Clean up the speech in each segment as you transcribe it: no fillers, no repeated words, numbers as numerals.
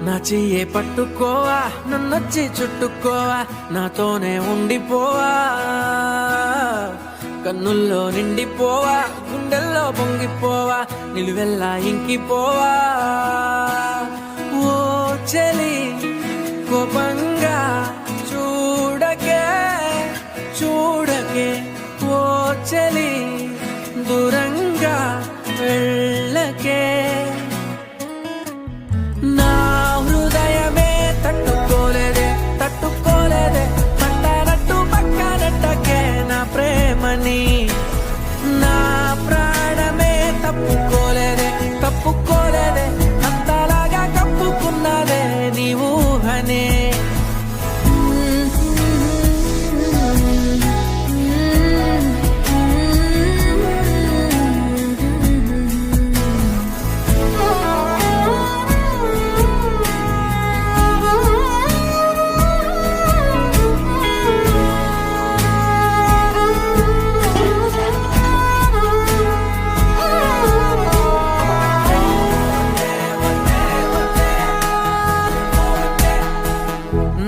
నా చెయ్యే పట్టుకోవా, నన్నొచ్చి చుట్టుకోవా, నాతోనే ఉండిపోవా, కన్నుల్లో నిండిపోవా, గుండెల్లో పొంగిపోవా, నిలువెల్లా ఇంకిపోవా. ఓ చెలి కోపంగా చూడకే చూడకే, ఓ చెలి దూరంగా వెళ్ళకే. నా హృదయమే తట్టుకోలేదే తట్టుకోలేదే, పట్టనట్టు పక్కనట్టకే నా ప్రేమని. నా ప్రాణమే తప్పుకోలేదే తప్పుకోలేదే, అంతలాగా కప్పుకున్నదే నీ ఊహనే.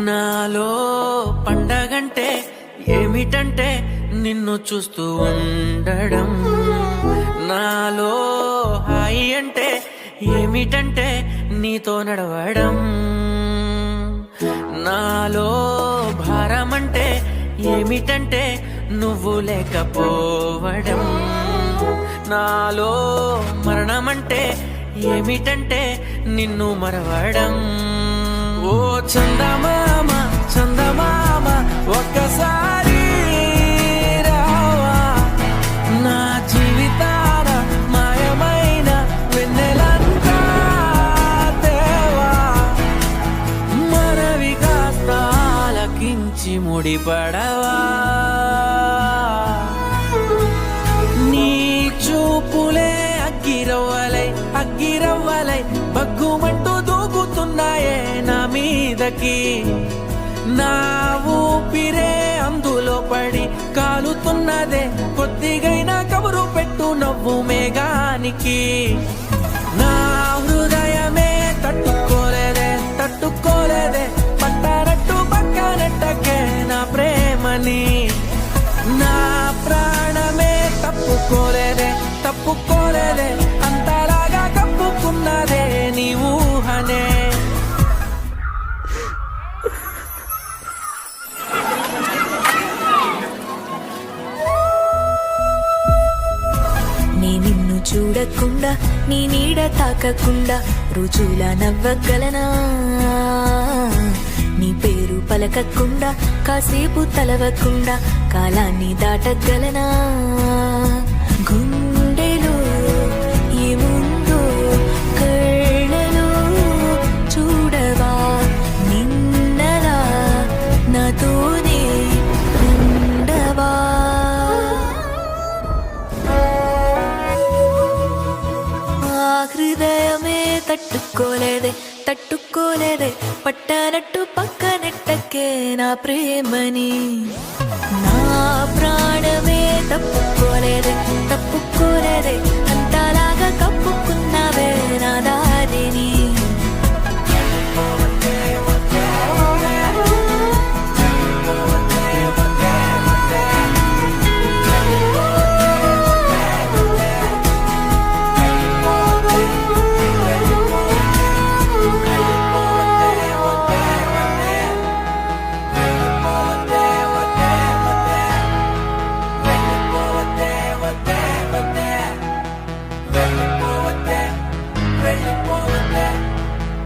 నాలో పండగంటే ఏమిటంటే నిన్ను చూస్తూ ఉండడం, నాలో హాయి అంటే ఏమిటంటే నీతో నడవడం, నాలో భారం అంటే ఏమిటంటే నువ్వు లేకపోవడం, నాలో మరణమంటే ఏమిటంటే నిన్ను మరవడం. ఓ చందమామ చందమామ ఒక్కసారి రావా, నా జీవితాన మాయమైన వెన్నెలంతా దేవా, మనవి కాస్త ఆలకించి ముడిపడవా. నీ చూపులే అగ్గిరవ్వలై అగ్గిరవ్వలై బగ్గుమంటూ దూకుతున్నాయే నా మీదకి, నా ఊపిరే అందులో పడి కాలుతున్నదే, కొద్దిగైనా కబురు పెట్టు నవ్వు మేఘానికి. నా హృదయమే తట్టుకోలేదే తట్టుకోలేదే, పట్టనట్టు పక్కనట్టకే నా ప్రేమని. నా ప్రాణమే తప్పుకోలేదే తప్పుకోలేదే, అంతలాగా కప్పుకున్నదే నీ ఊహనే. నీ నిన్ను చూడకుండా నీ నీడ తాకకుండా రుజువులా నవ్వగలనా, నీ పేరు పలకకుండా కాసేపు తలవకుండా కాలాన్ని దాటగలనా. గుండెలో ఏముందో కళ్ళలో చూడవా, నిన్నలా నాతోనే ఉండవా. హృదయమే తట్టుకోలేదే తట్టుకోలేదే, పట్టనట్టు పక్కనెట్టకే నా ప్రేమని. నా ప్రాణమే తప్పుకోలేదే తప్పుకోలేదే, అంతలాగా కప్పుకున్నావే నా దారిని.